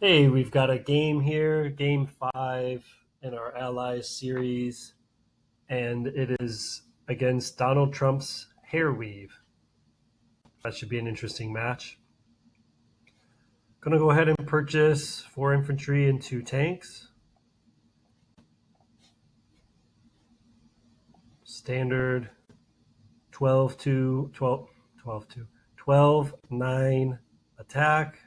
Hey, we've got a game here, game five in our Allies series, and it is against Donald Trump's hair weave. That should be an interesting match. Gonna go ahead and purchase 4 infantry and 2 tanks. Standard 12 to 12, 12 to 12, 9 attack.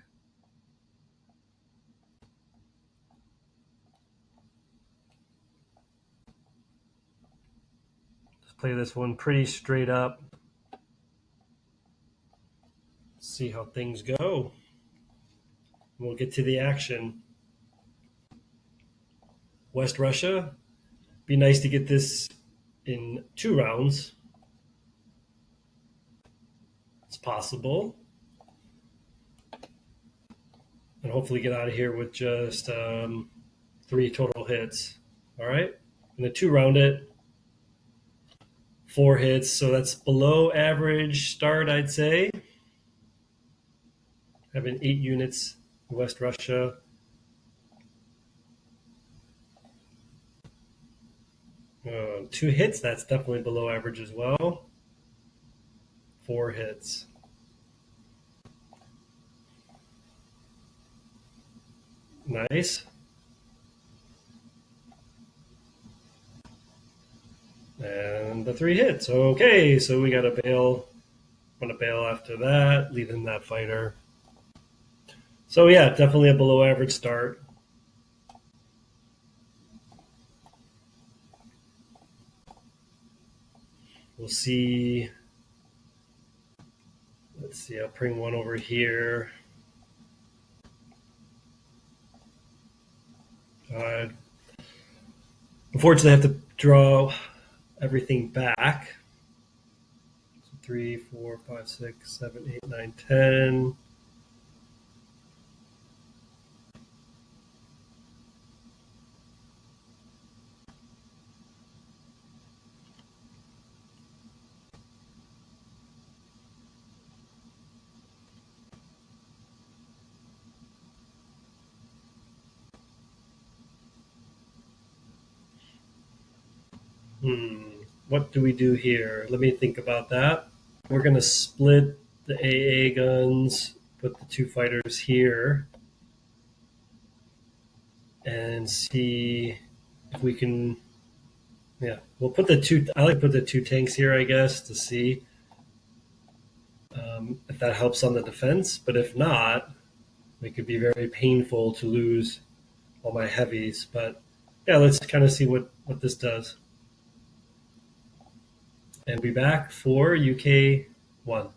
Just play this one pretty straight up. See how things go. We'll get to the action. West Russia. Be nice to get this in 2 rounds. It's possible. And hopefully get out of here with just 3 total hits. All right. I'm going to 2 round it. 4 hits. So that's below average start, I'd say. Having 8 units in West Russia. Uh, 2 hits, that's definitely below average as well. 4 hits. Nice. And the 3 hits. Okay, so we got to bail. I'm going to bail after that, leaving that fighter. So yeah, definitely a below average start. We'll see. Let's see, I'll bring one over here. Uh, Unfortunately, I have to draw everything back. So 3, 4, 5, 6, 7, 8, 9, 10. What do we do here? Let me think about that. We're going to split the AA guns, put the 2 fighters here, and see if we can. Yeah, we'll put the two. I like to put the 2 tanks here, I guess, to see if that helps on the defense. But if not, it could be very painful to lose all my heavies. But yeah, let's kind of see what this does. And be back for UK 1.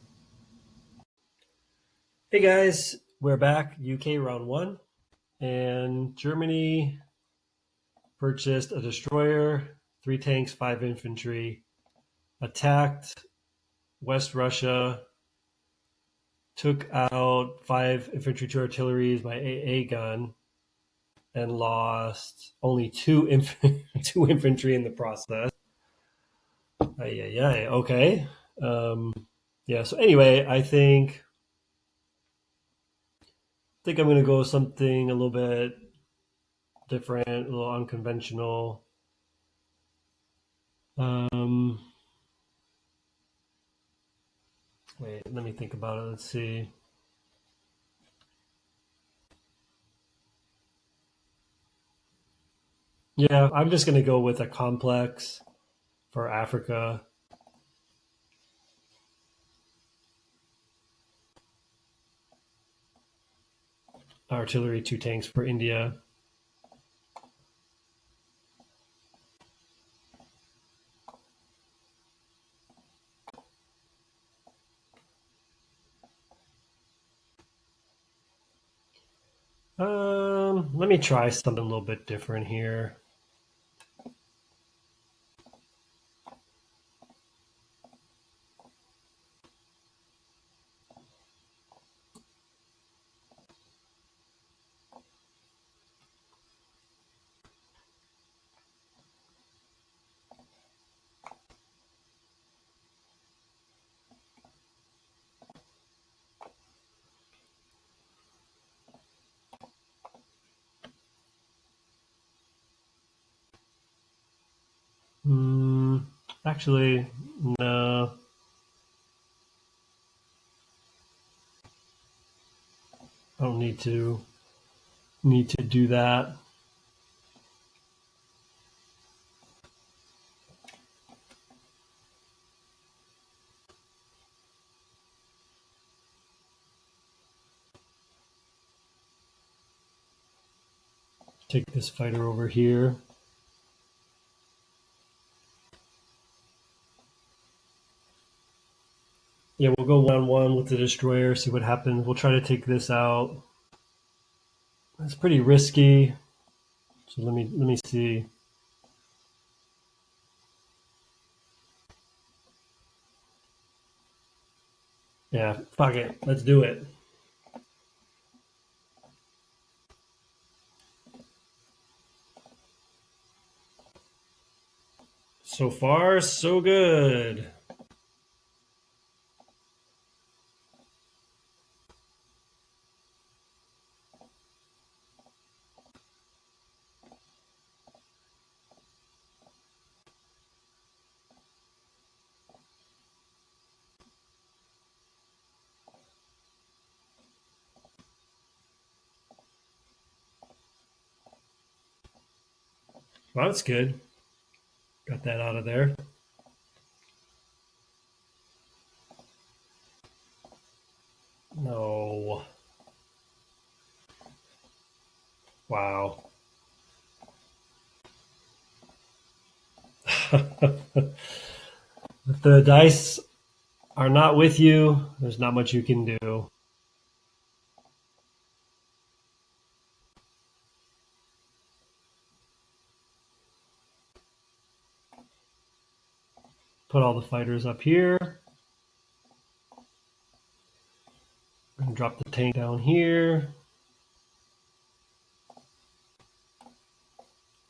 Hey guys, we're back. UK round 1. And Germany purchased a destroyer, 3 tanks, 5 infantry, attacked West Russia, took out 5 infantry, 2 artillery, my AA gun, and lost only 2 infantry in the process. Ay, ay, ay. Okay. Yeah. So anyway, I think I'm going to go something a little bit different, a little unconventional. Um, Wait, let me think about it. Let's see. Yeah, I'm just going to go with a complex for Africa. Artillery, 2 tanks for India. Let me try something a little bit different here. Actually, no. I don't need to do that. Take this fighter over here. Yeah, we'll go 1-1 with the destroyer, see what happens. We'll try to take this out. It's pretty risky. So let me see. Yeah, fuck it. Let's do it. So far, so good. Well, that's good. Got that out of there. No. Wow. If the dice are not with you, there's not much you can do. Put all the fighters up here. And drop the tank down here.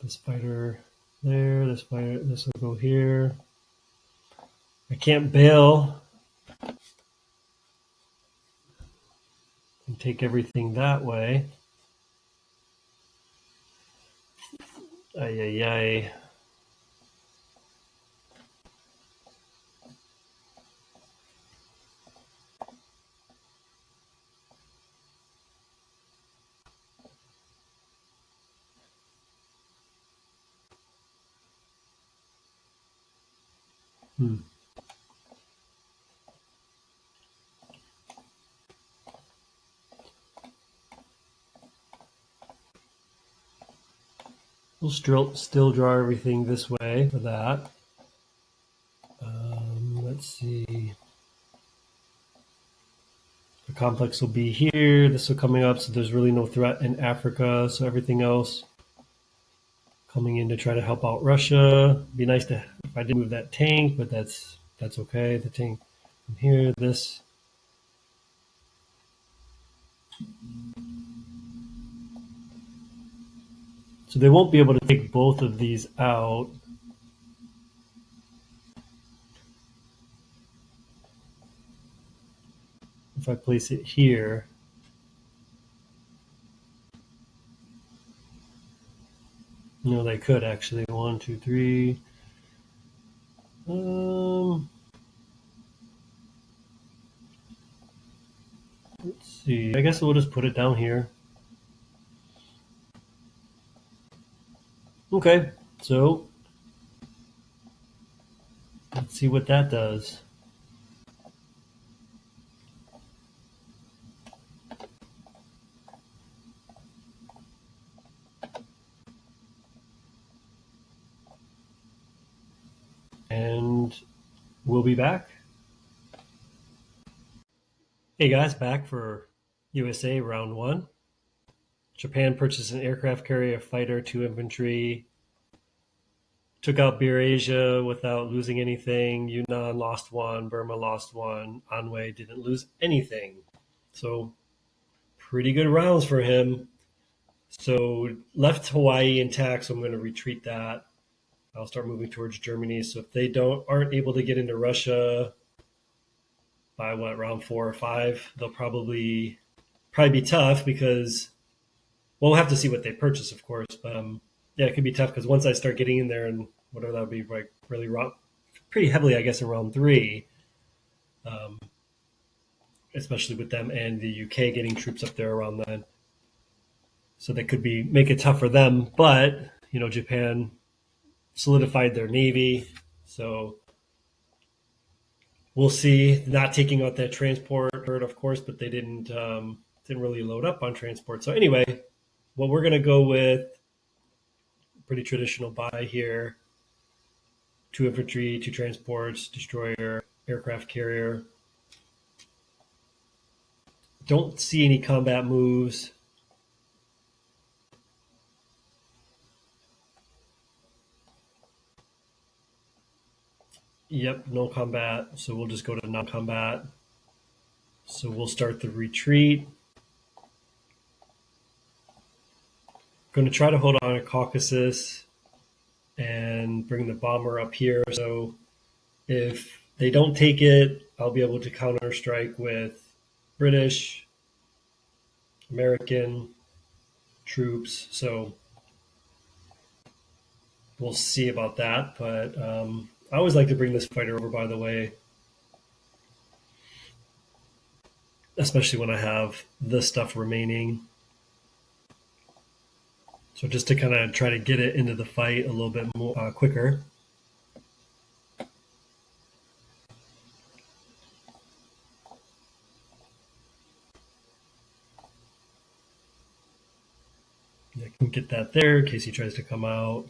This fighter there. This fighter. This will go here. I can't bail and take everything that way. Ay, ay, ay. We'll still draw everything this way for that. Let's see. The complex will be here. This will coming up, so there's really no threat in Africa. So everything else coming in to try to help out Russia. Be nice to if I did move that tank, but that's okay. The tank from here, this. So they won't be able to take both of these out. If I place it here. No, they could actually. 1, 2, 3. Let's see. I guess we'll just put it down here. Okay, so let's see what that does. And we'll be back. Hey guys, back for USA round 1. Japan purchased an aircraft carrier, fighter, 2 infantry, took out Bir Asia without losing anything. Yunnan lost 1, Burma lost 1, Anhui didn't lose anything. So pretty good rounds for him. So left Hawaii intact, so I'm going to retreat that. I'll start moving towards Germany. So if they aren't able to get into Russia by round 4 or 5, they'll probably be tough because we'll have to see what they purchase, of course. But yeah, it could be tough because once I start getting in there and whatever that would be, like really pretty heavily, I guess, in round three, especially with them and the UK getting troops up there around then. So that could be make it tough for them. But Japan solidified their navy, so we'll see. Not taking out that transport, of course, but they didn't really load up on transport. So anyway, what we're gonna go with, pretty traditional buy here: 2 infantry, 2 transports, destroyer, aircraft carrier. Don't see any combat moves. Yep, no combat. So we'll just go to non-combat. So we'll start the retreat. Going to try to hold on to Caucasus and bring the bomber up here. So if they don't take it, I'll be able to counter strike with British, American troops. So we'll see about that. But I always like to bring this fighter over, by the way, especially when I have the stuff remaining. So just to kind of try to get it into the fight a little bit more quicker. I can get that there in case he tries to come out.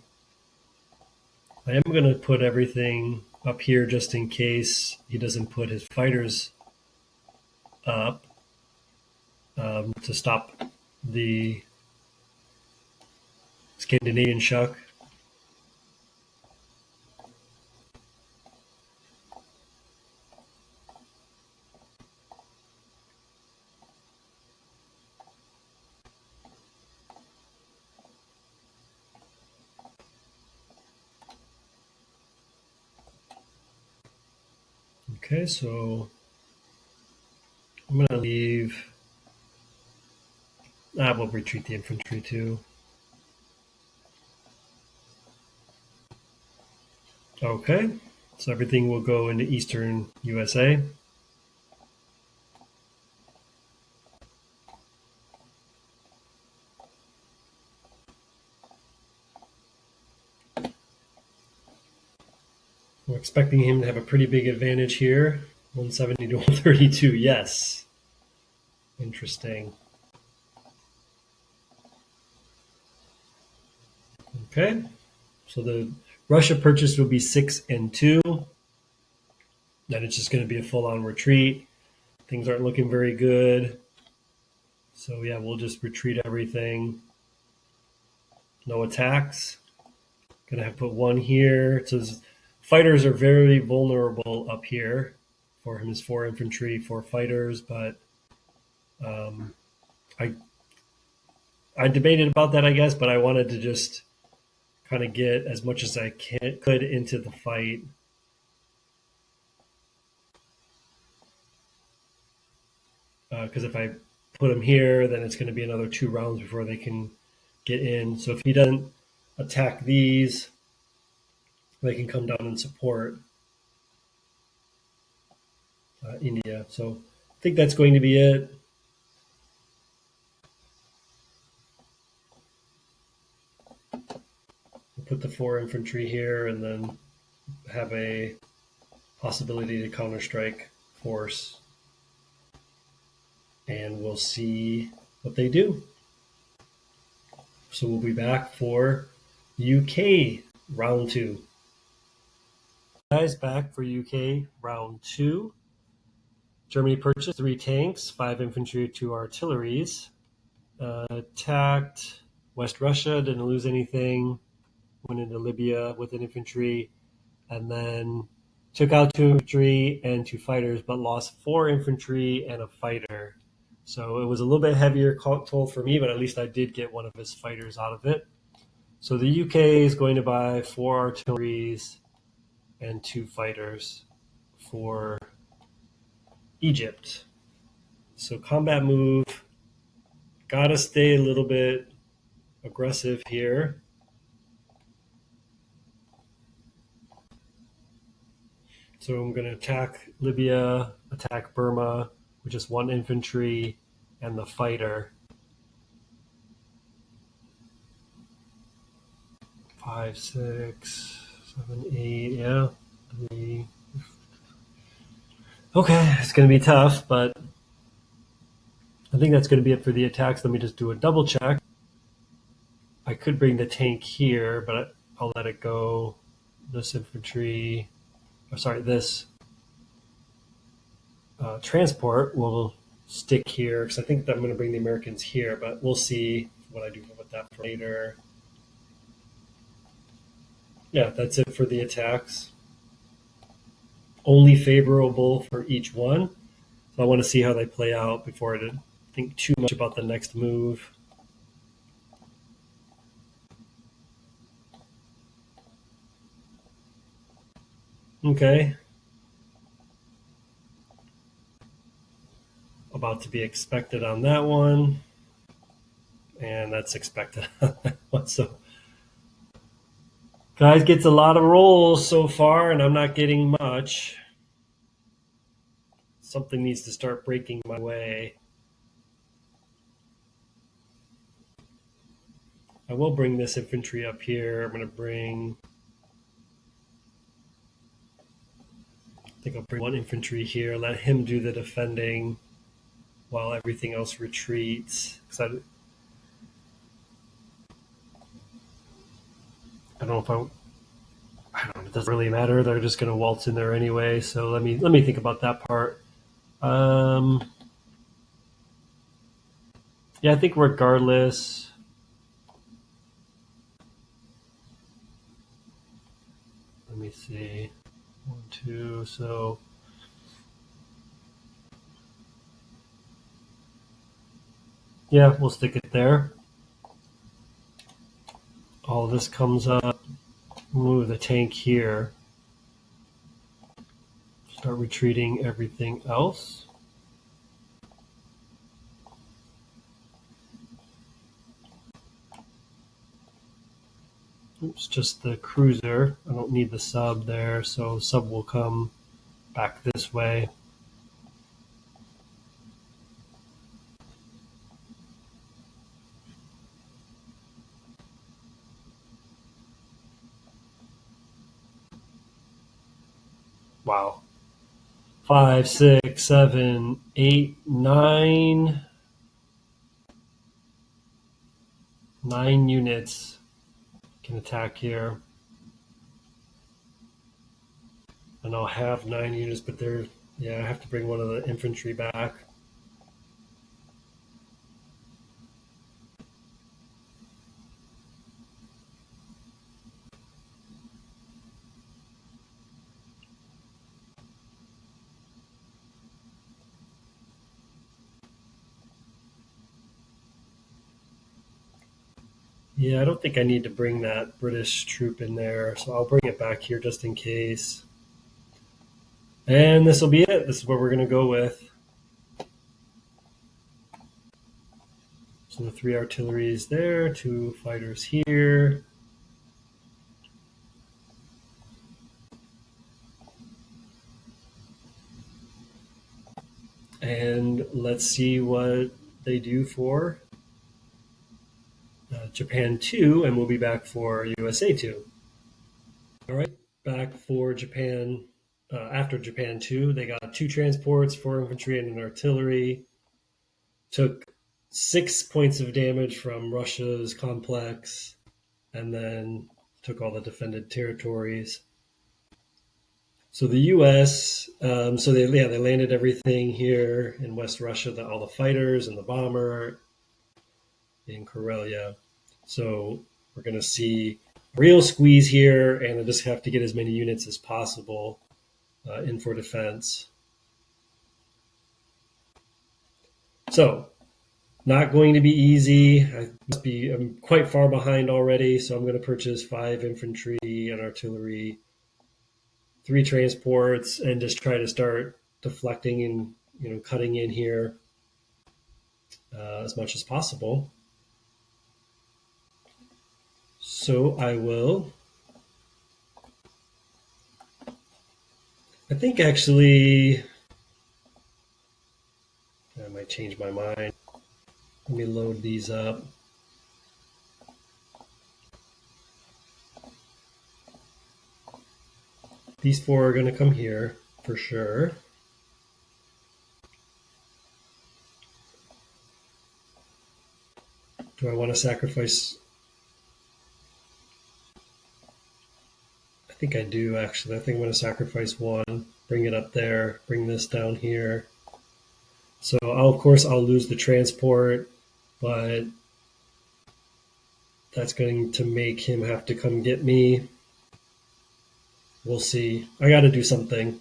I am going to put everything up here just in case he doesn't put his fighters up to stop the Scandinavian Shock. Okay, so I'm going to leave. We'll retreat the infantry too. Okay, so everything will go into eastern USA. We're expecting him to have a pretty big advantage here. 170 to 132, yes. Interesting. Okay, so the Russia purchase will be 6 and 2. Then it's just going to be a full-on retreat. Things aren't looking very good. So yeah, we'll just retreat everything. No attacks. Gonna have to put 1 here. So fighters are very vulnerable up here for his 4 infantry, 4 fighters, but I debated about that, I guess, but I wanted to just kind of get as much as I could into the fight. Because if I put them here, then it's going to be another 2 rounds before they can get in. So if he doesn't attack these, they can come down and support India. So I think that's going to be it. We'll put the 4 infantry here and then have a possibility to counter-strike force. And we'll see what they do. So we'll be back for UK round 2. Guys, back for UK round 2. Germany purchased 3 tanks, 5 infantry, 2 artilleries. Attacked West Russia, didn't lose anything. Went into Libya with an infantry, and then took out 2 infantry and 2 fighters, but lost 4 infantry and a fighter. So it was a little bit heavier toll for me, but at least I did get one of his fighters out of it. So the UK is going to buy 4 artilleries and 2 fighters for Egypt. So combat move, gotta stay a little bit aggressive here. So I'm going to attack Libya, attack Burma with just 1 infantry and the fighter. 5, 6, 7, 8, yeah. 3. Okay, it's going to be tough, but I think that's going to be it for the attacks. Let me just do a double check. I could bring the tank here, but I'll let it go. This infantry, this transport will stick here because I think that I'm going to bring the Americans here, but we'll see what I do with that for later. Yeah, that's it for the attacks. Only favorable for each one. So I want to see how they play out before I think too much about the next move. Okay. About to be expected on that one. And that's expected on that one. So guys gets a lot of rolls so far, and I'm not getting much. Something needs to start breaking my way. I will bring this infantry up here. I'm going to bring, I think I'll bring 1 infantry here, let him do the defending while everything else retreats. Because I don't know if I don't know, it doesn't really matter. They're just going to waltz in there anyway. So let me think about that part. Yeah, I think regardless, let me see. 1, 2, so yeah, we'll stick it there. All this comes up. Move the tank here. Start retreating everything else. Oops, just the cruiser. I don't need the sub there, so sub will come back this way. Wow. 5, 6, 7, 8, 9. 9 units can attack here. And I'll have 9 units, but I have to bring one of the infantry back. Yeah, I don't think I need to bring that British troop in there, so I'll bring it back here just in case. And this will be it. This is what we're going to go with. So the 3 artilleries there, 2 fighters here. And let's see what they do for Japan 2, and we'll be back for USA 2. All right, back for Japan. After Japan 2, they got 2 transports, 4 infantry, and an artillery. Took 6 points of damage from Russia's complex, and then took all the defended territories. So the U.S. So they landed everything here in West Russia, all the fighters and the bomber in Karelia. So we're going to see real squeeze here, and I just have to get as many units as possible in for defense. So not going to be easy. I'm quite far behind already, so I'm going to purchase 5 infantry and artillery, 3 transports, and just try to start deflecting and cutting in here as much as possible. So I will I think actually, I might change my mind. Let me load these up. These four are going to come here for sure. Do I want to sacrifice? I think I do actually. I think I'm going to sacrifice one, bring it up there, bring this down here. So of course I'll lose the transport, but that's going to make him have to come get me. We'll see. I got to do something.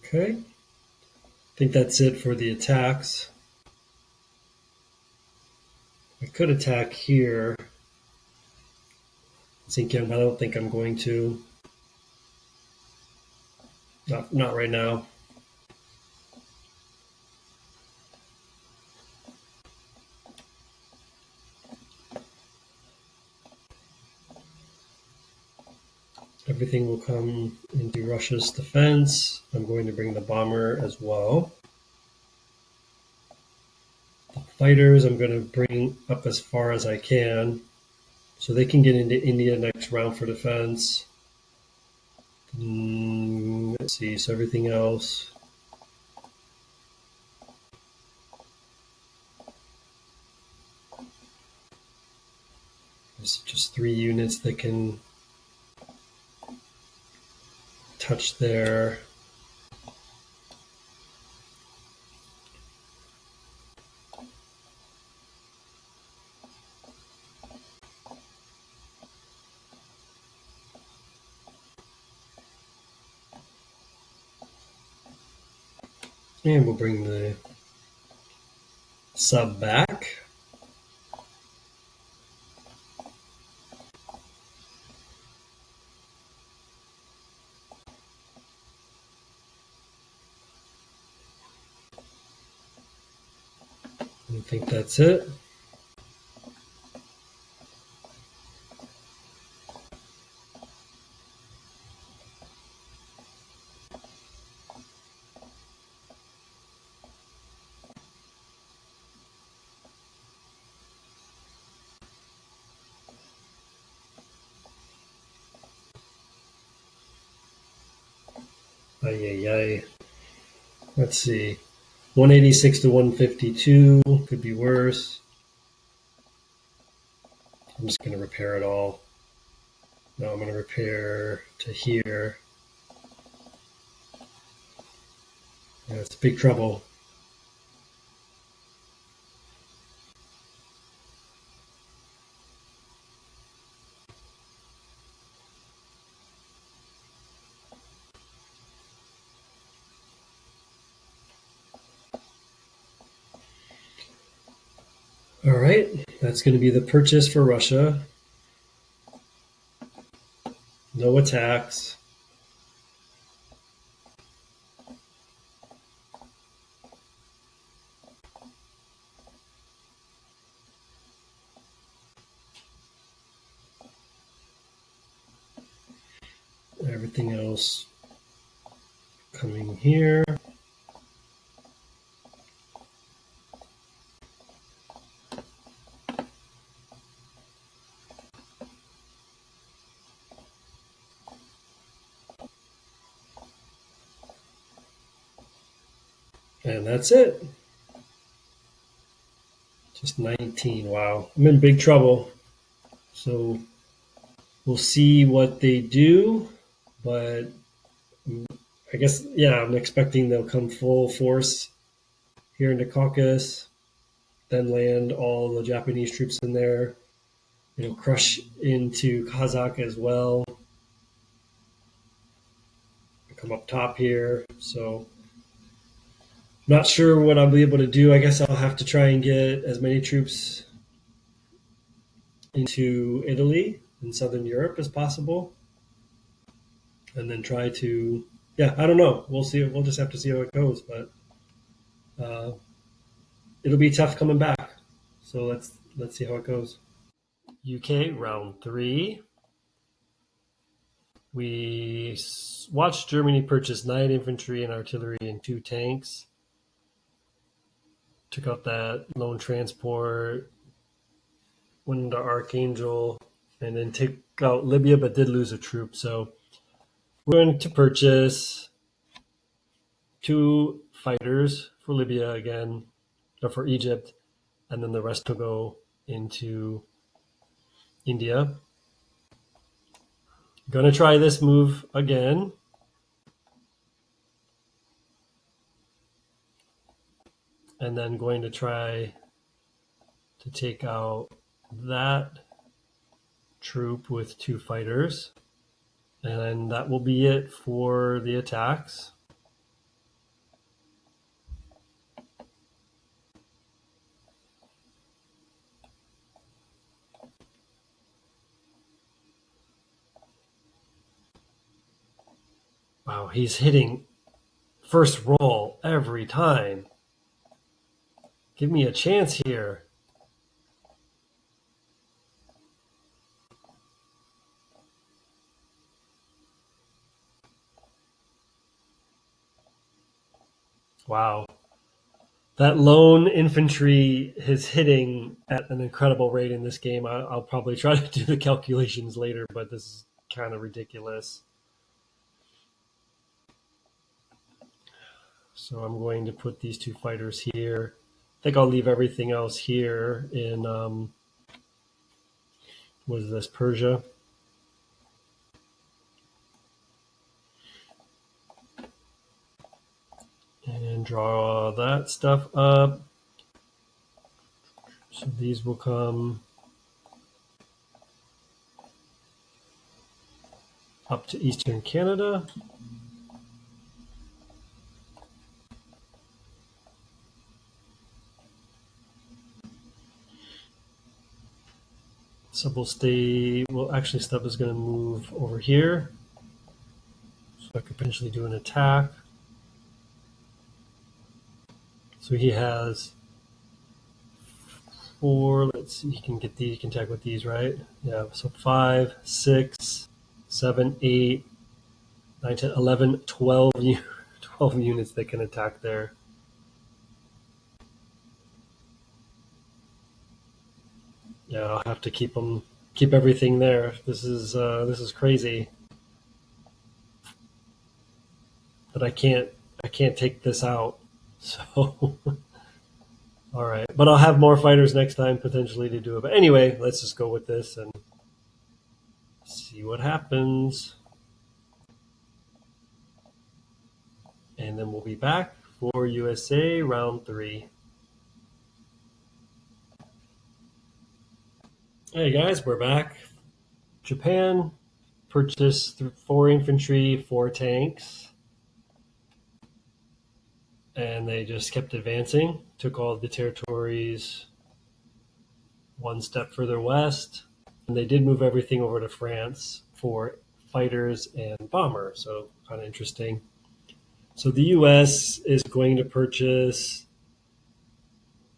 Okay. I think that's it for the attacks. I could attack here. Thinking, but I don't think I'm going to. Not right now. Everything will come into Russia's defense. I'm going to bring the bomber as well. The fighters I'm going to bring up as far as I can so they can get into India next round for defense. Let's see, so everything else. There's just 3 units that can touch there. And we'll bring the sub back. I think that's it. Ay, ay, ay. Let's see. 186 to 152 could be worse. I'm just going to repair it all. Now I'm going to repair to here. Yeah, it's big trouble. All right, that's going to be the purchase for Russia. No attacks. Everything else coming here. And that's it. Just 19. Wow. I'm in big trouble. So we'll see what they do. But I guess, yeah, I'm expecting they'll come full force here in the Caucasus, then land all the Japanese troops in there, crush into Kazakh as well, come up top here. So not sure what I'll be able to do. I guess I'll have to try and get as many troops into Italy and Southern Europe as possible. And then try to, yeah, I don't know. We'll see. We'll just have to see how it goes. But it'll be tough coming back. So let's see how it goes. UK round 3. We watched Germany purchase 9 infantry and artillery and 2 tanks. Took out that lone transport, went into Archangel, and then took out Libya, but did lose a troop. So we're going to purchase 2 fighters for Libya again, or for Egypt, and then the rest will go into India. Gonna try this move again. And then going to try to take out that troop with 2 fighters. And that will be it for the attacks. Wow, he's hitting first roll every time. Give me a chance here. Wow. That lone infantry is hitting at an incredible rate in this game. I'll probably try to do the calculations later, but this is kind of ridiculous. So I'm going to put these 2 fighters here. I think I'll leave everything else here in, what is this, Persia? And draw that stuff up. So these will come up to Eastern Canada. So we'll stay, well, actually, stuff is going to move over here. So I could potentially do an attack. So he has 4, let's see, he can get these, he can attack with these, right? Yeah, so 5, 6, 7, 8, 9, 10, 11, 12, 12 units that can attack there. Yeah, I'll have to keep everything there. This is crazy. But I can't take this out. So all right, but I'll have more fighters next time potentially to do it. But anyway, let's just go with this and see what happens. And then we'll be back for USA round 3. Hey guys, we're back. Japan purchased 4 infantry, 4 tanks, and they just kept advancing. Took all of the territories 1 step further west, and they did move everything over to France for fighters and bomber. So kind of interesting. So the U.S. is going to purchase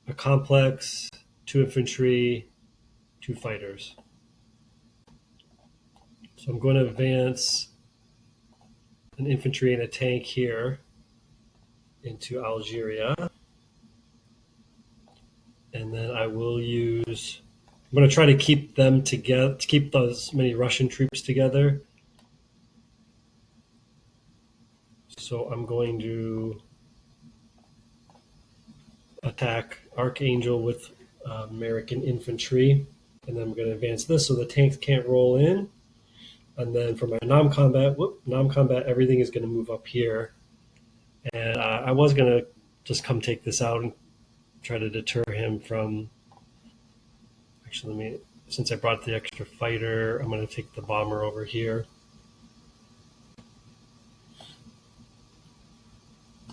a complex, 2 infantry, 2 fighters. So I'm going to advance an infantry and a tank here into Algeria. And then I will use, I'm going to try to keep them together, to keep those many Russian troops together. So I'm going to attack Archangel with American infantry. And then I'm going to advance this so the tanks can't roll in. And then for my non-combat, everything is going to move up here. And I was going to just come take this out and try to deter him from. Actually, since I brought the extra fighter, I'm going to take the bomber over here.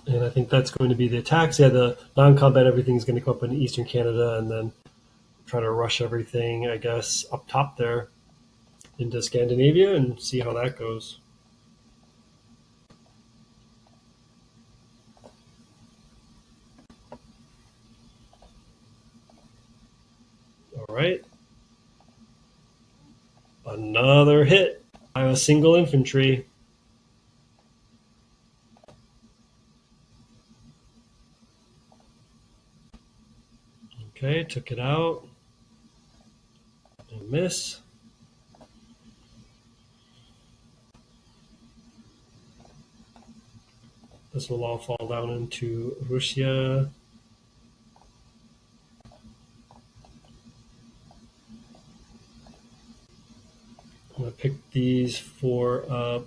And I think that's going to be the attacks. Yeah, the non-combat, everything's going to come up in Eastern Canada, and then try to rush everything, I guess, up top there into Scandinavia and see how that goes. Another hit by a single infantry. Okay, took it out. And miss. This will all fall down into Russia. I'm going to pick these 4 up.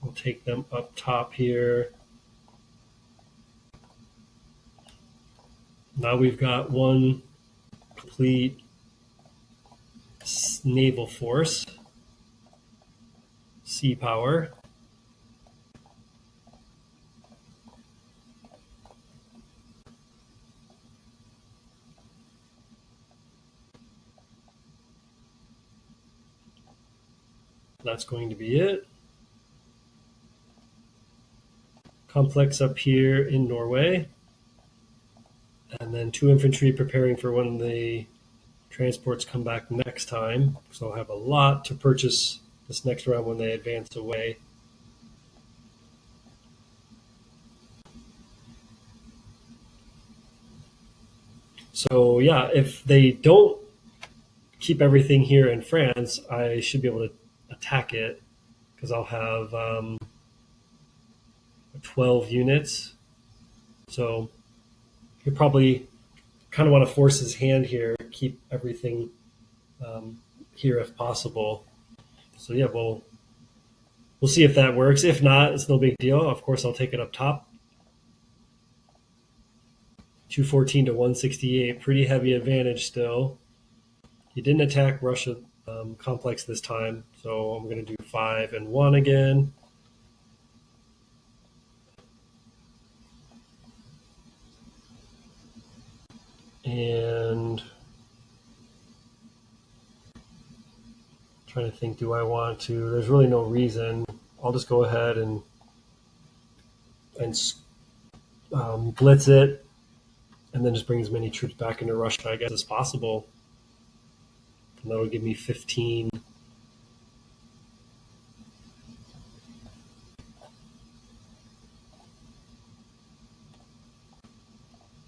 We'll take them up top here. Now we've got one complete naval force, sea power. That's going to be it. Complex up here in Norway. And then 2 infantry preparing for when the transports come back next time. So I'll have a lot to purchase this next round when they advance away. So yeah, if they don't keep everything here in France, I should be able to attack it because I'll have 12 units. So you probably kind of want to force his hand here, keep everything here if possible. So yeah, we'll see if that works. If not, it's no big deal. Of course, I'll take it up top. 214 to 168, pretty heavy advantage still. He didn't attack Russia complex this time, so I'm going to do 5 and 1 again. And trying to think, do I want to? There's really no reason. I'll just go ahead and blitz it, and then just bring as many troops back into Russia, I guess, as possible. And that'll give me 15.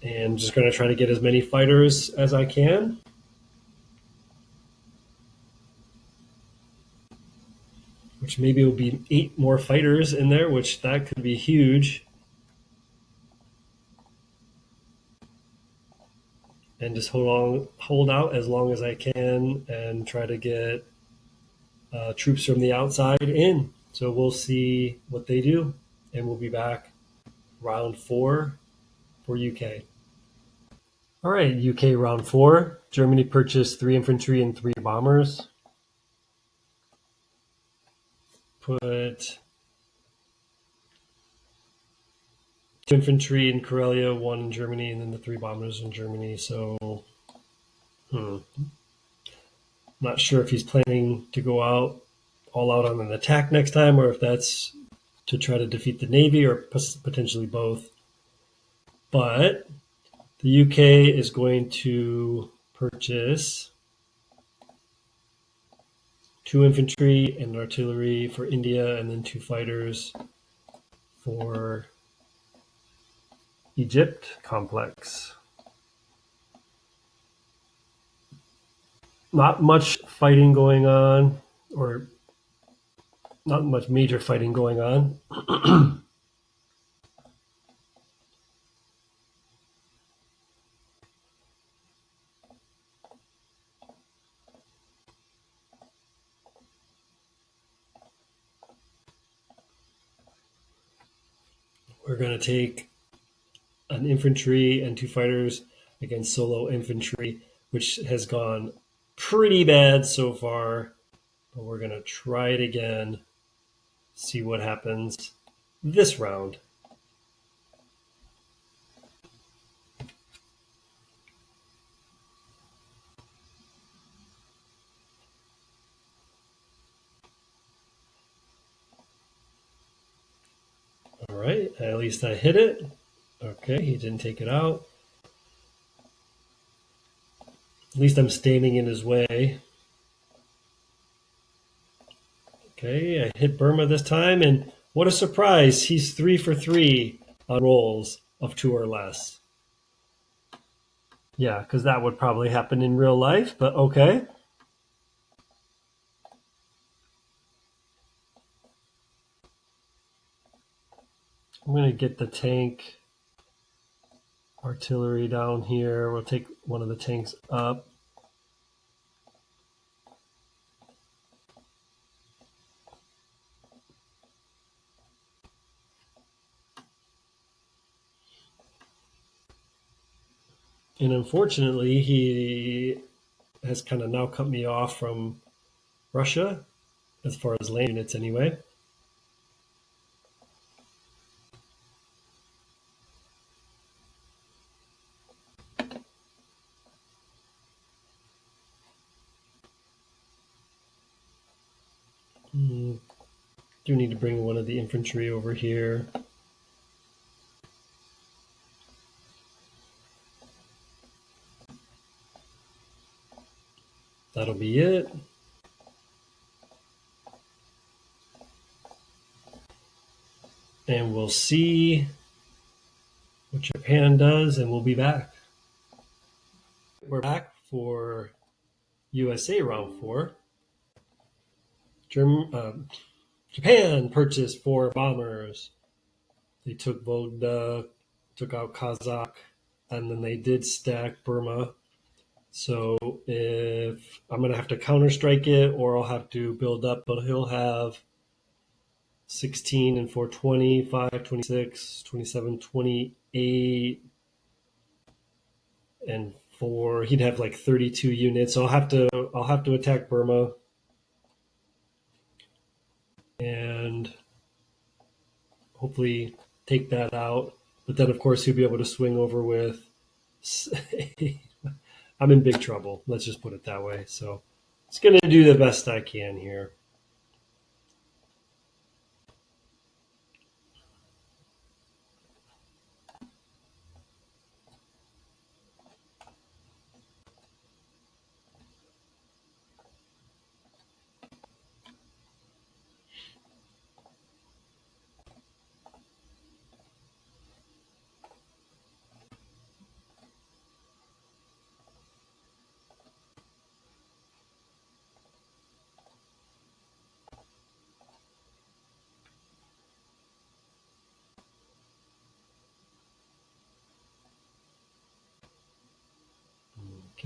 And just going to try to get as many fighters as I can. Which maybe will be 8 more fighters in there, which that could be huge. And just hold out as long as I can and try to get troops from the outside in. So we'll see what they do, and we'll be back round 4 for UK. All right, UK round 4. Germany purchased 3 infantry and 3 bombers. Put 2 infantry in Karelia, 1 in Germany, and then the 3 bombers in Germany. So, not sure if he's planning to go all out on an attack next time, or if that's to try to defeat the Navy, or potentially both. But the UK is going to purchase 2 infantry and artillery for India, and then 2 fighters for Egypt complex. Not much fighting going on, or not much major fighting going on. We're going to take an infantry and 2 fighters against solo infantry, which has gone pretty bad so far. But we're going to try it again, see what happens this round. All right, at least I hit it. Okay, he didn't take it out. At least I'm standing in his way. Okay, I hit Burma this time, and what a surprise! He's 3 for 3 on rolls of 2 or less. Yeah, because that would probably happen in real life, but okay. I'm going to get the tank artillery down here. We'll take one of the tanks up. And unfortunately, he has kind of now cut me off from Russia, as far as land units anyway. Do need to bring one of the infantry over here. That'll be it. And we'll see what Japan does, and we'll be back. We're back for USA round 4. Japan purchased 4 bombers. They took Volga, took out Kazakh, and then they did stack Burma. So if I'm going to have to counterstrike it, or I'll have to build up, but he'll have 16 and 420, 5, 26, 27, 28, and 4. He'd have like 32 units. So I'll have to attack Burma. And hopefully take that out. But then, of course, he'll be able to swing over with. I'm in big trouble. Let's just put it that way. So, it's going to do the best I can here.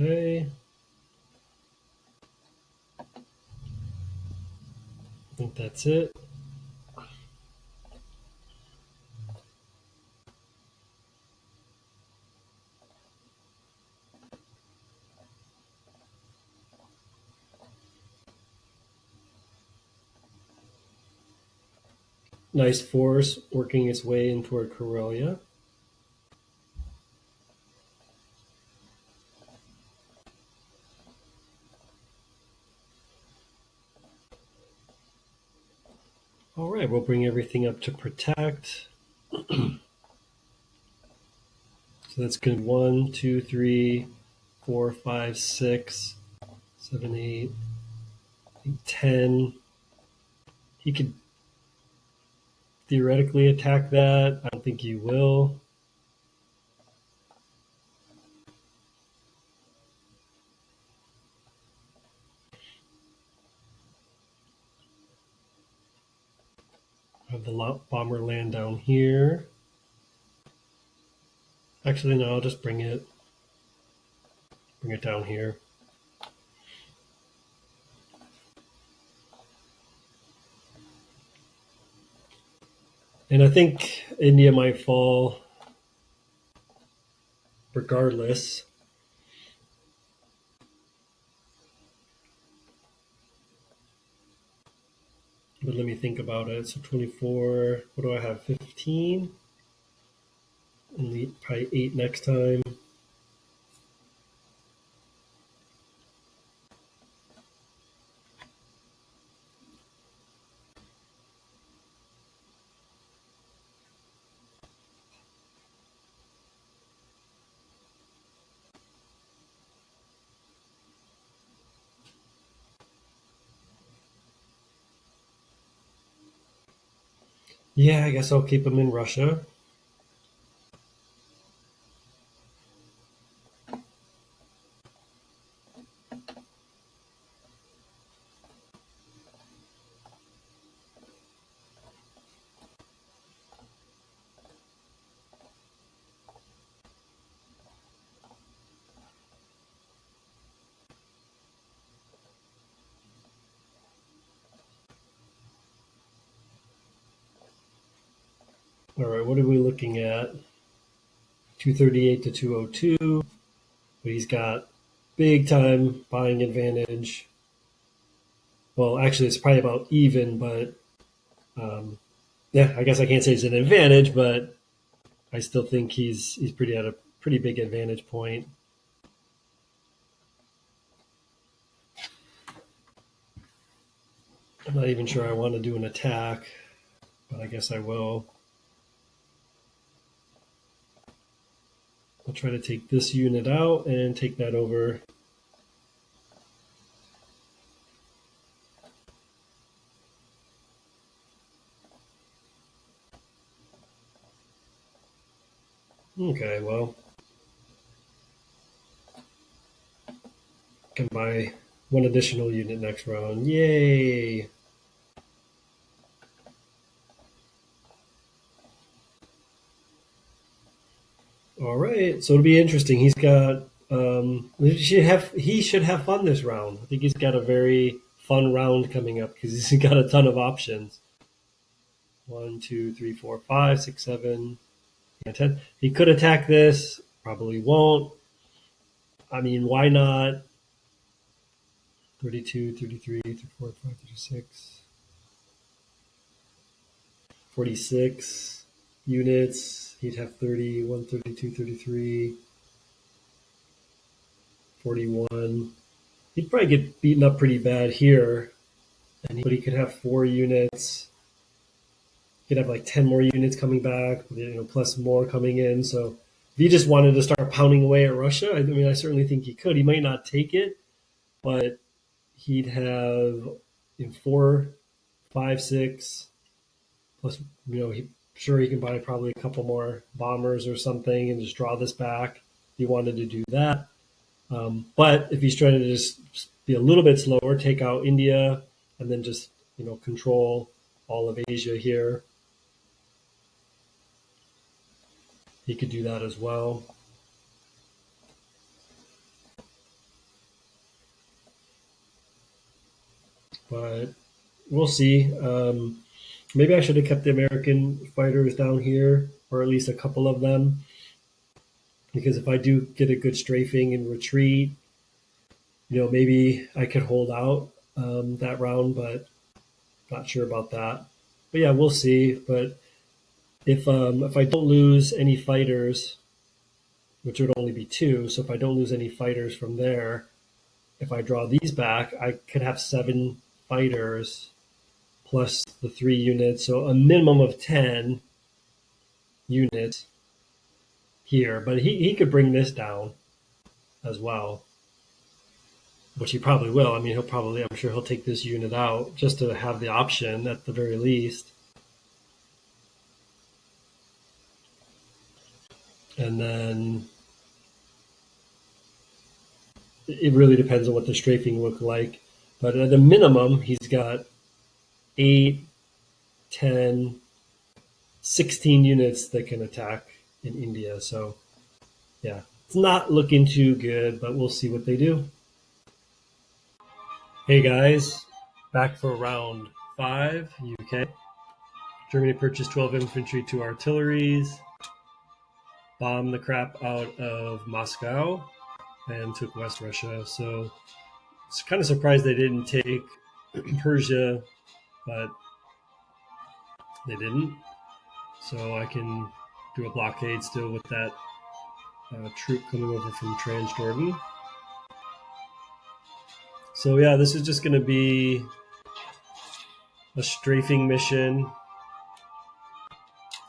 Okay. I think that's it. Nice force working its way in toward Karelia. All right, we'll bring everything up to protect. So that's good. 1, 2, 3, 4, 5, 6, 7, 8, 10. He could theoretically attack that. I don't think he will. Have the bomber land down here. Actually, no, I'll just bring it down here. And I think India might fall regardless. But let me think about it. So 24, what do I have? 15? And probably 8 next time. Yeah, I guess I'll keep him in Russia. All right, what are we looking at? 238 to 202. But he's got big time buying advantage. Well, actually, it's probably about even, but yeah, I guess I can't say it's an advantage, but I still think he's pretty at a pretty big advantage point. I'm not even sure I want to do an attack, but I guess I will. I'll try to take this unit out and take that over. Okay, well, can buy one additional unit next round. Yay! All right, so it'll be interesting. He's got he should have fun this round. I think he's got a very fun round coming up because he's got a ton of options. 1, 2, 3, 4, 5, 6, 7, 10. He could attack this, probably won't. I mean, why not? 32, 33, 34, 35, 36, 46 units. He'd have 31, 32, 33, 41. He'd probably get beaten up pretty bad here, but he could have 4 units. He could have like 10 more units coming back, plus more coming in. So if he just wanted to start pounding away at Russia, I mean, I certainly think he could. He might not take it, but he'd have 4, 5, 6, plus, sure he can buy probably a couple more bombers or something and just draw this back if he wanted to do that. But if he's trying to just be a little bit slower, take out India, and then just control all of Asia here, he could do that as well. But we'll see. Maybe I should have kept the American fighters down here, or at least a couple of them, because if I do get a good strafing and retreat, maybe I could hold out that round, but not sure about that. But yeah, we'll see. But if I don't lose any fighters, which would only be 2, so if I don't lose any fighters from there, if I draw these back, I could have 7 fighters plus the 3 units, so a minimum of 10 units here. But he could bring this down as well, which he probably will. I mean, I'm sure he'll take this unit out just to have the option at the very least. And then it really depends on what the strafing look like. But at a minimum, he's got 8, 10, 16 units that can attack in India. So, yeah, it's not looking too good, but we'll see what they do. Hey guys, back for round 5, UK. Germany purchased 12 infantry, 2 artilleries, bombed the crap out of Moscow, and took West Russia. So it's kind of surprised they didn't take Persia, but they didn't. So I can do a blockade still with that troop coming over from Transjordan. So yeah, this is just going to be a strafing mission.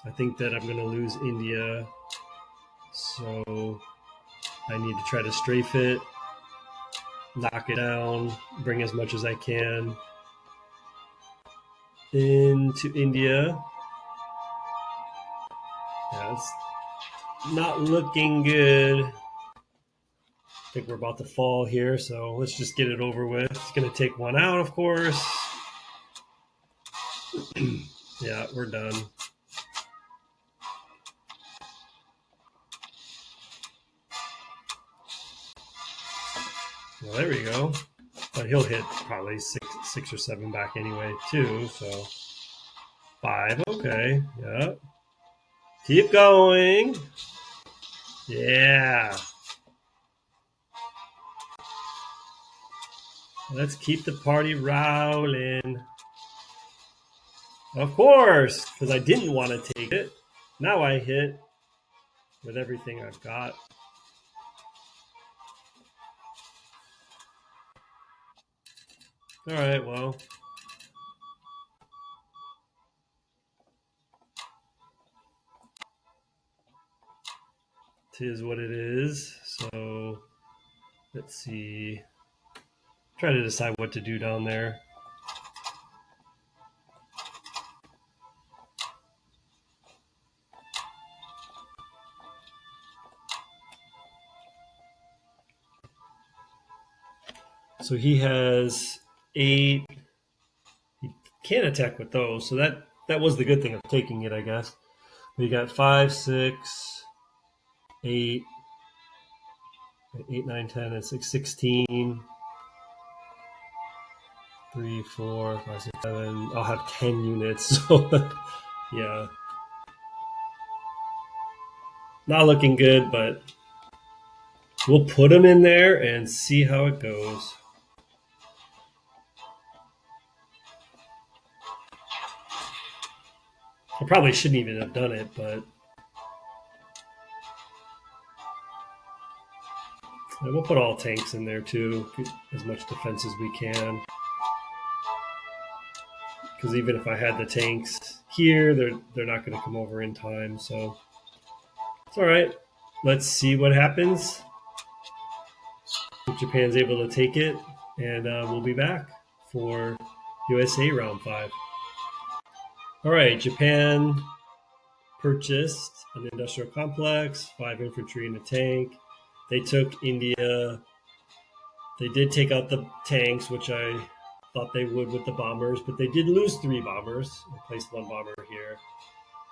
I think that I'm going to lose India, so I need to try to strafe it, knock it down, bring as much as I can into India. Yeah, it's not looking good. I think we're about to fall here, so let's just get it over with. It's going to take one out, of course. Yeah, we're done. Well, there we go. But he'll hit probably six or seven back anyway, too. So 5. Okay. Yeah. Keep going. Yeah. Let's keep the party rolling. Of course, because I didn't want to take it. Now I hit with everything I've got. All right, well. Tis what it is. So let's see. Try to decide what to do down there. So he has 8. He can't attack with those. So that was the good thing of taking it, I guess. But you got 5, 6, 8, 8, 9, 10, and 6, 16. 3, 4, 5, 6, 7. I'll have 10 units. So yeah. Not looking good, but we'll put them in there and see how it goes. I probably shouldn't even have done it, but we'll put all tanks in there too, as much defense as we can. Because even if I had the tanks here, they're not going to come over in time. So it's all right. Let's see what happens. If Japan's able to take it, and we'll be back for USA round 5. All right, Japan purchased an industrial complex, 5 infantry and a tank. They took India. They did take out the tanks, which I thought they would with the bombers, but they did lose 3 bombers and placed 1 bomber here.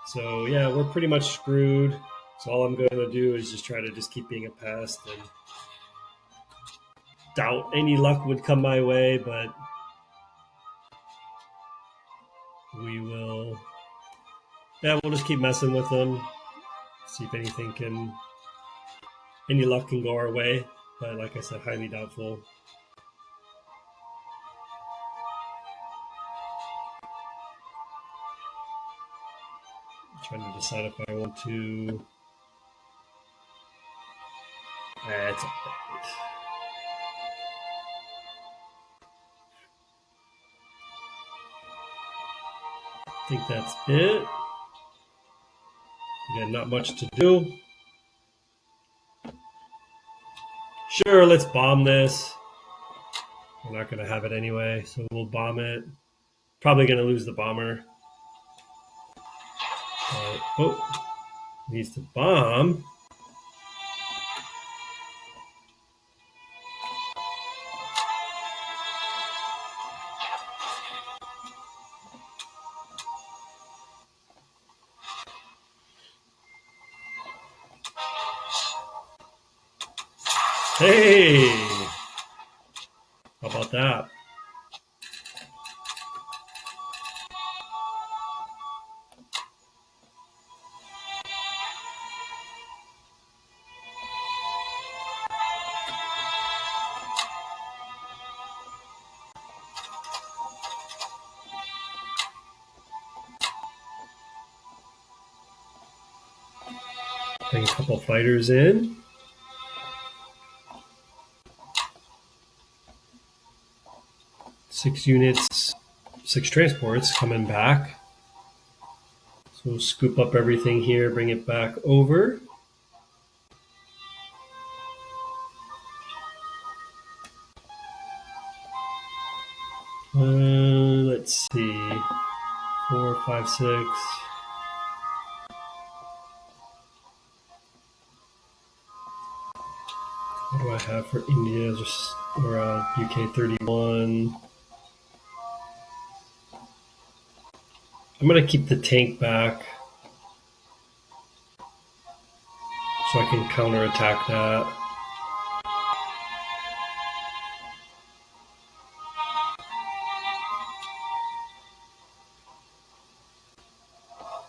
So yeah, we're pretty much screwed. So all I'm going to do is just try to just keep being a pest and doubt any luck would come my way, but we will. Yeah, we'll just keep messing with them. See if any luck can go our way. But like I said, highly doubtful. Trying to decide if I want to. That's all right. I think that's it. Again, not much to do. Sure, let's bomb this. We're not going to have it anyway, so we'll bomb it. Probably going to lose the bomber. Needs to bomb. Hey! How about that? Bring a couple fighters in. Six units, 6 transports coming back. So we'll scoop up everything here, bring it back over. Let's see. 4, 5, 6. What do I have for India? Just or UK 31. I'm gonna keep the tank back so I can counterattack that.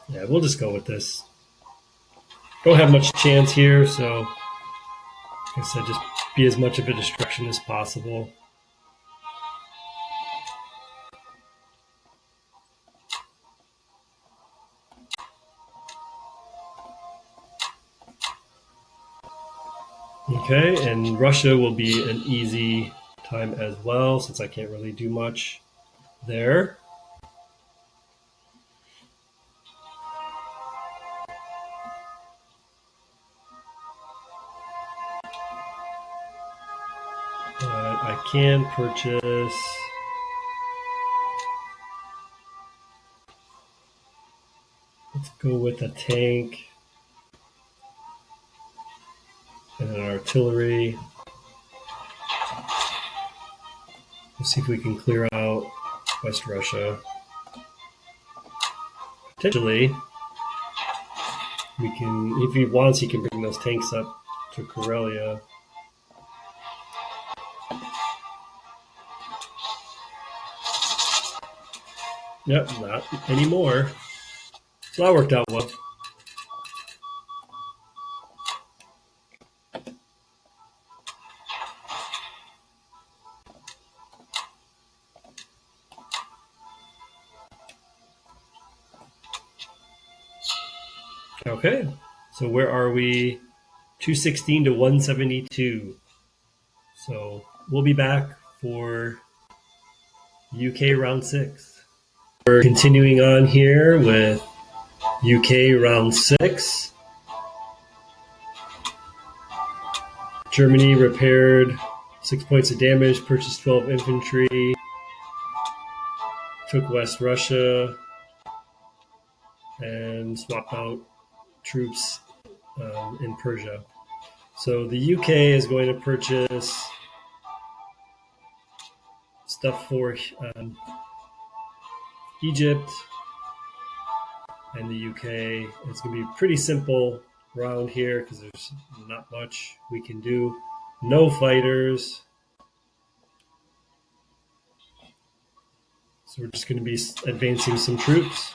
Yeah, we'll just go with this. Don't have much chance here, so like I said, just be as much of a distraction as possible. Okay, and Russia will be an easy time as well, since I can't really do much there. But I can purchase. Let's go with a tank and an artillery. Let's see if we can clear out West Russia. Potentially, we can. If he wants, he can bring those tanks up to Karelia. Yep, not anymore. So that worked out well. Okay, so where are we? 216 to 172. So we'll be back for UK round 6. We're continuing on here with UK round 6. Germany repaired 6 points of damage, purchased 12 infantry, took West Russia, and swapped out troops in Persia. So the UK is going to purchase stuff for Egypt and the UK. It's going to be pretty simple round here because there's not much we can do. No fighters. So we're just going to be advancing some troops.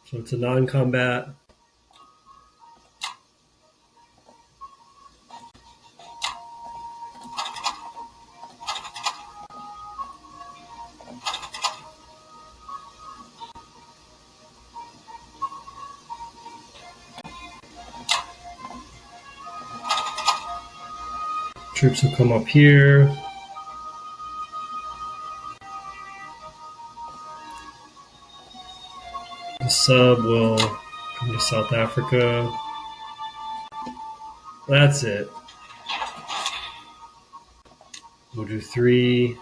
So it's a non-combat. Troops will come up here. The sub will come to South Africa. That's it. We'll do 3,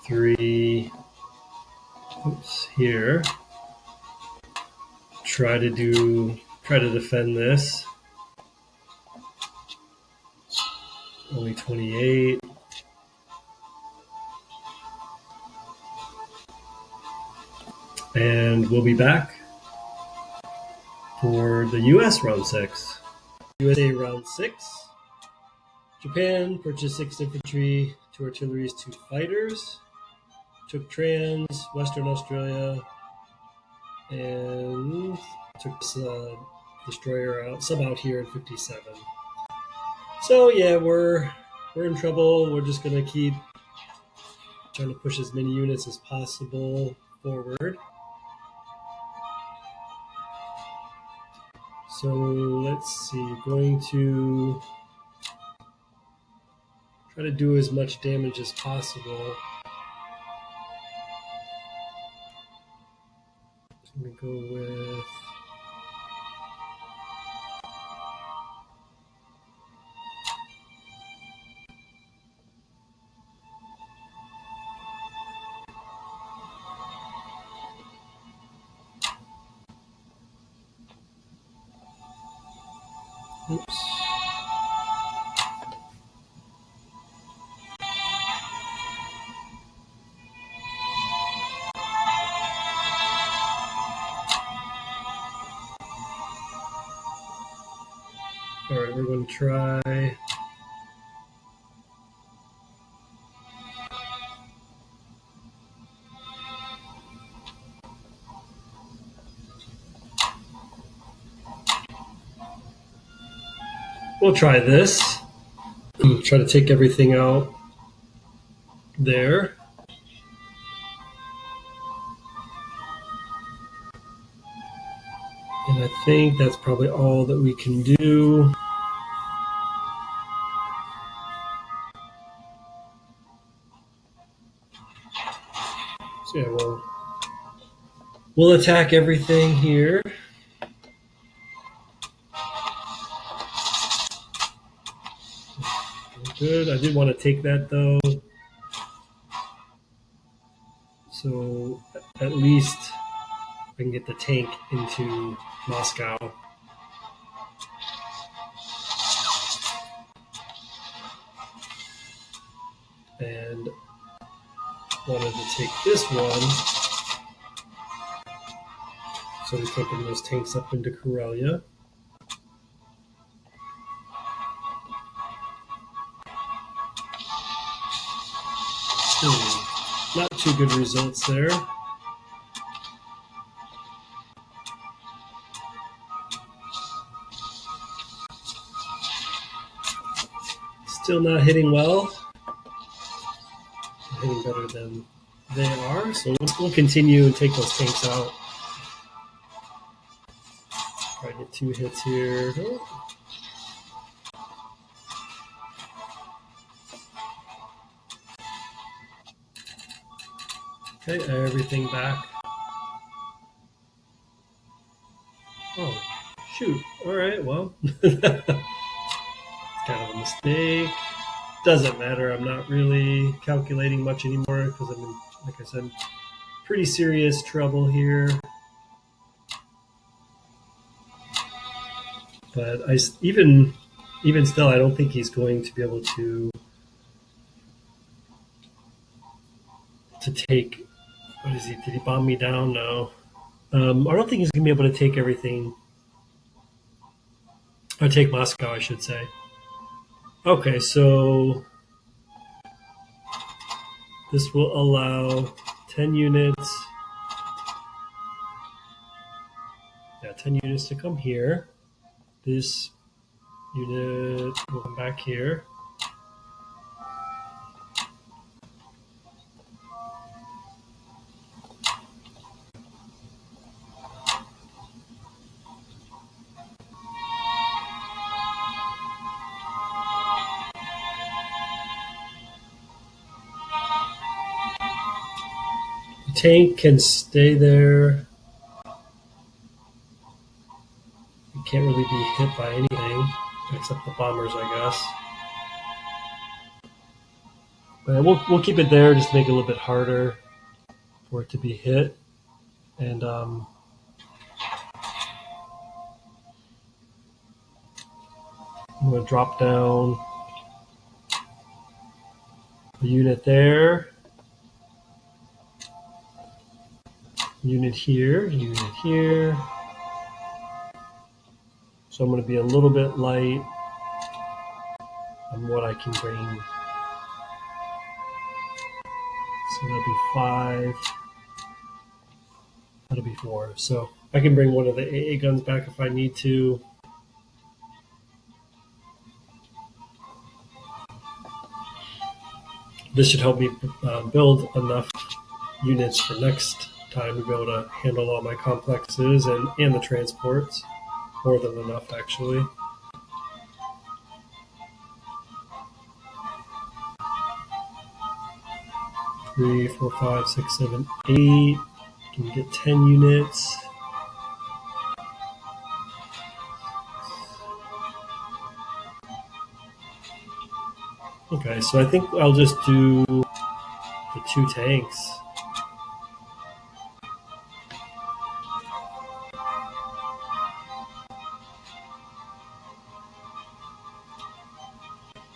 3. Oops, here. Try to defend this. Only 28. And we'll be back for the US round 6. USA round 6. Japan purchased 6 infantry, 2 artilleries, 2 fighters. Took Trans, Western Australia, and took this destroyer out, sub out here at 57. So yeah, we're in trouble. We're just gonna keep trying to push as many units as possible forward. So let's see, going to try to do as much damage as possible. I'm gonna go with oops. All right, we're going to try. We'll try this. Try to take everything out there. And I think that's probably all that we can do. So yeah, we'll attack everything here. Good. I did want to take that though. So at least I can get the tank into Moscow. And wanted to take this one so we can bring those tanks up into Karelia. Not too good results there. Still not hitting well. Hitting better than they are, so we'll continue and take those tanks out. Try to get 2 hits here. Okay, everything back. Oh, shoot. All right, well, it's kind of a mistake. Doesn't matter. I'm not really calculating much anymore because I'm in, like I said, pretty serious trouble here. But even still, I don't think he's going to be able to take. What is he? Did he bomb me down? No. I don't think he's going to be able to take everything. Or take Moscow, I should say. Okay, so this will allow 10 units. Yeah, 10 units to come here. This unit will come back here. The tank can stay there. It can't really be hit by anything except the bombers, I guess. But we'll keep it there just to make it a little bit harder for it to be hit. And I'm going to drop down a unit there, unit here, unit here. So I'm going to be a little bit light on what I can bring. So that'll be 5. That'll be 4. So I can bring one of the AA guns back if I need to. This should help me build enough units for next time to be able to handle all my complexes and the transports. More than enough, actually. Three, 4, 5, 6, 7, 8. Can get 10 units. Okay, so I think I'll just do the 2 tanks.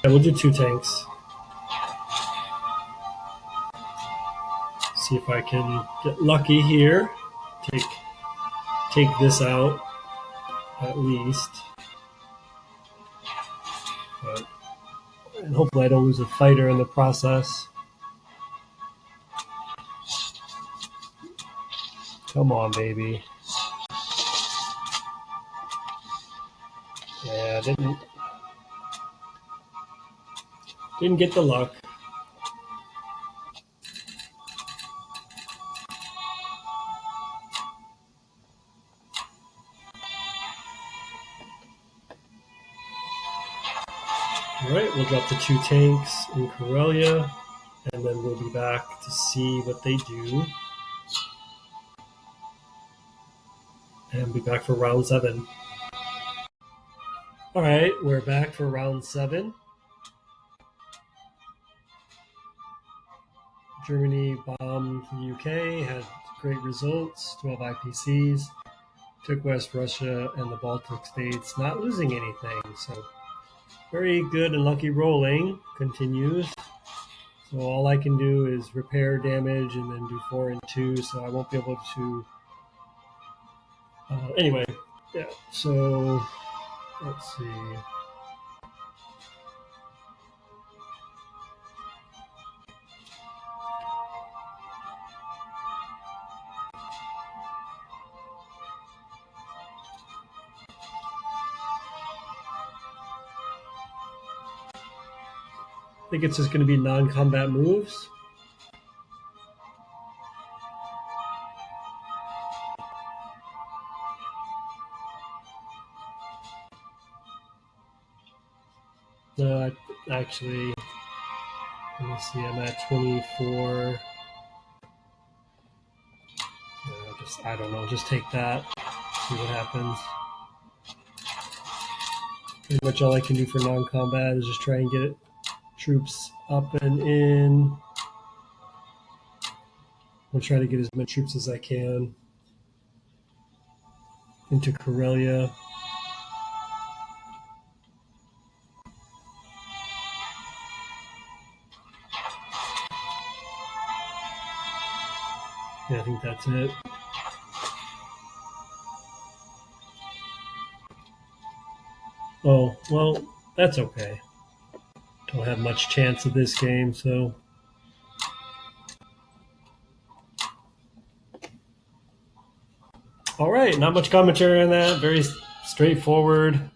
Yeah, we'll do 2 tanks. See if I can get lucky here. Take this out at least. And hopefully I don't lose a fighter in the process. Come on, baby. Yeah, didn't get the luck. All right, we'll drop the 2 tanks in Karelia, and then we'll be back to see what they do. And be back for round 7. All right, we're back for round 7. Germany bombed the UK, had great results, 12 IPCs, took West Russia and the Baltic states, not losing anything. So very good and lucky rolling continues. So all I can do is repair damage and then do 4 and 2, so I won't be able to. Anyway, yeah, so let's see. I think it's just going to be non-combat moves. Actually, let me see, I'm at 24. I don't know, just take that, see what happens. Pretty much all I can do for non-combat is just try and get troops up and in. I'll try to get as many troops as I can into Karelia. Yeah, I think that's it. Oh, well, that's okay. Don't have much chance of this game, so. All right, not much commentary on that. Very straightforward.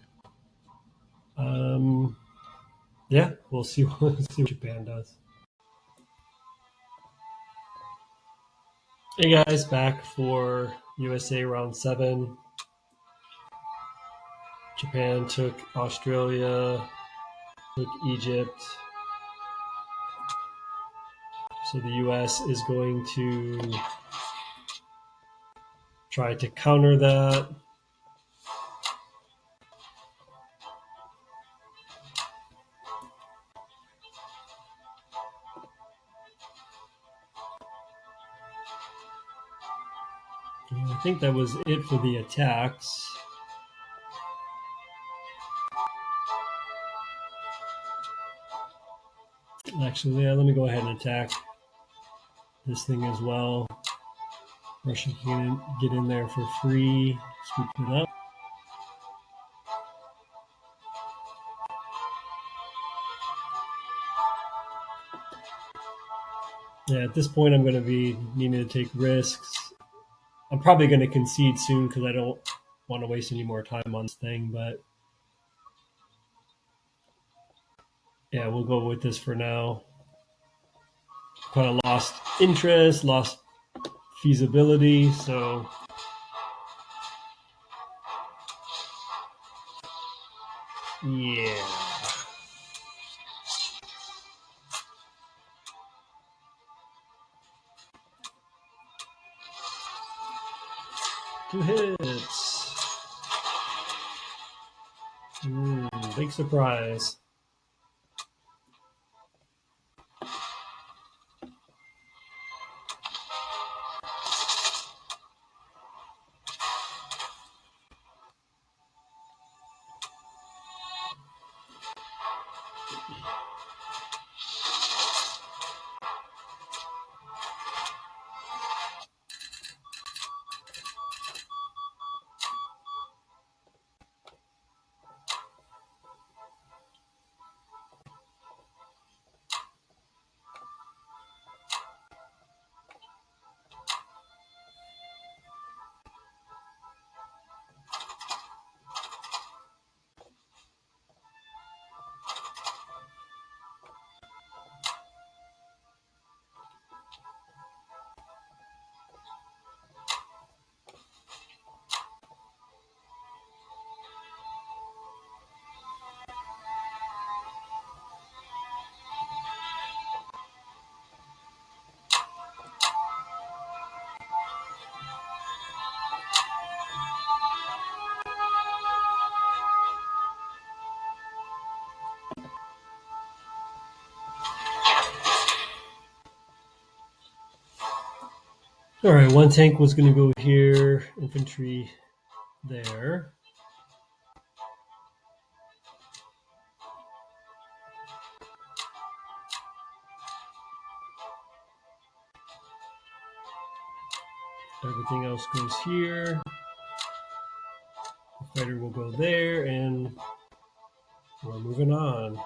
Yeah, we'll see what Japan does. Hey guys, back for USA round 7. Japan took Australia, took Egypt. So the US is going to try to counter that. I think that was it for the attacks. Actually, yeah, let me go ahead and attack this thing as well. Russia can get in there for free, scoop it up. Yeah, at this point, I'm going to be needing to take risks. I'm probably going to concede soon because I don't want to waste any more time on this thing, but yeah, we'll go with this for now. Kind of lost interest, lost feasibility, so yeah. 2 hits. Big surprise. All right, one tank was going to go here, infantry there. Everything else goes here. The fighter will go there, and we're moving on.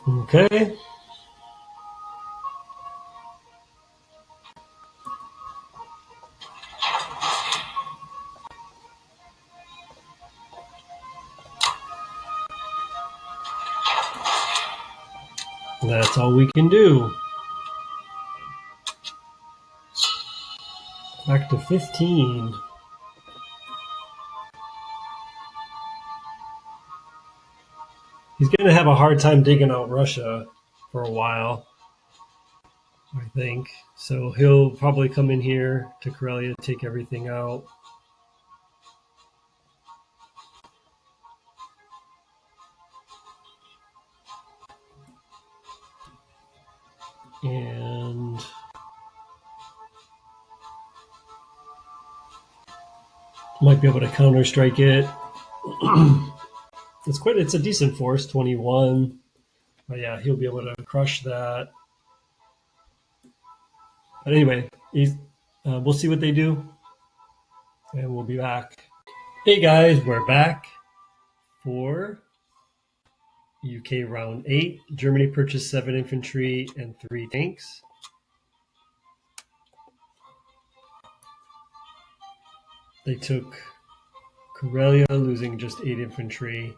Okay. That's all we can do. Back to 15. He's going to have a hard time digging out Russia for a while, I think. So he'll probably come in here to Karelia, take everything out. And might be able to counter-strike it. It's a decent force, 21. But yeah, he'll be able to crush that. But anyway, we'll see what they do, and we'll be back. Hey guys, we're back for UK round 8. Germany purchased 7 infantry and 3 tanks. They took Karelia, losing just 8 infantry,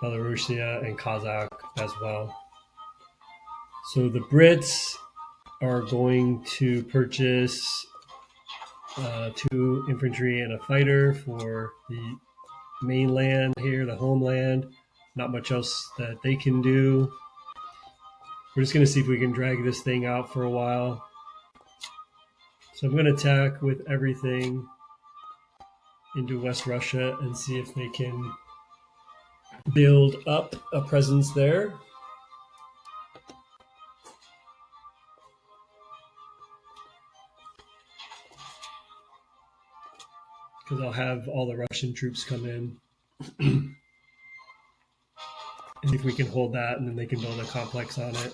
Belarusia and Kazakh as well. So the Brits are going to purchase 2 infantry and a fighter for the mainland here, the homeland. Not much else that they can do. We're just going to see if we can drag this thing out for a while. So I'm going to attack with everything into West Russia and see if they can build up a presence there. Because I'll have all the Russian troops come in. And if we can hold that, and then they can build a complex on it.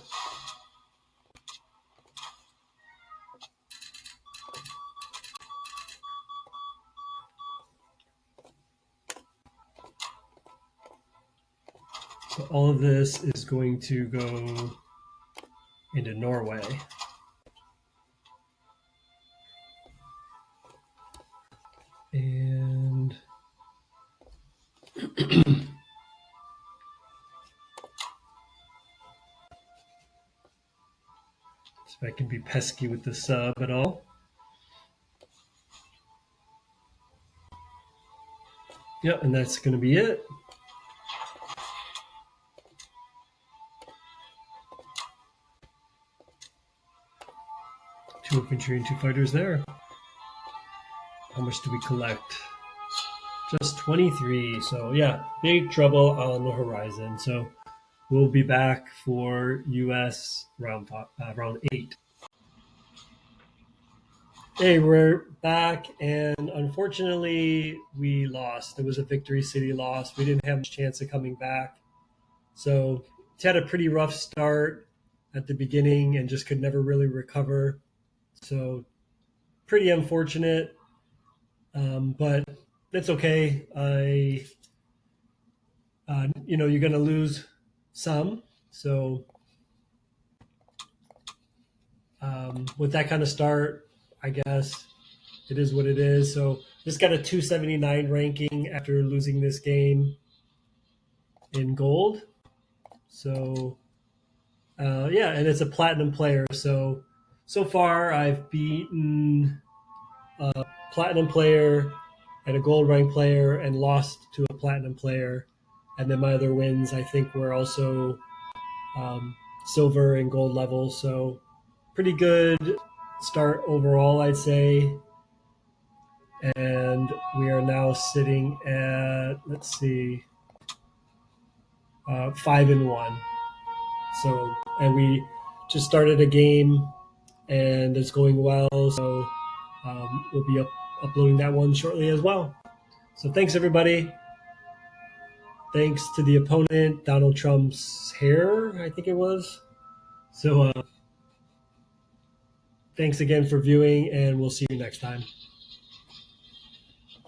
So all of this is going to go into Norway. And if I can be pesky with the sub at all. Yep, and that's going to be it. Two infantry and 2 fighters there. How much do we collect? Just 23. So yeah, big trouble on the horizon. So we'll be back for US round 8. Hey, we're back, and unfortunately, we lost. It was a Victory City loss. We didn't have much chance of coming back. So it had a pretty rough start at the beginning and just could never really recover. So pretty unfortunate, but that's okay. You're going to lose some. So with that kind of start, I guess it is what it is. So just got a 279 ranking after losing this game in gold. So Yeah, and it's a platinum player. So far I've beaten a platinum player and a gold rank player and lost to a platinum player. And then my other wins, I think, were also um, silver and gold level. So pretty good start overall, I'd say. And we are now sitting at, let's see, 5-1. So, and we just started a game and it's going well. So we'll be uploading that one shortly as well. So thanks, everybody. Thanks to the opponent, Donald Trump's hair, I think it was. So thanks again for viewing, and we'll see you next time.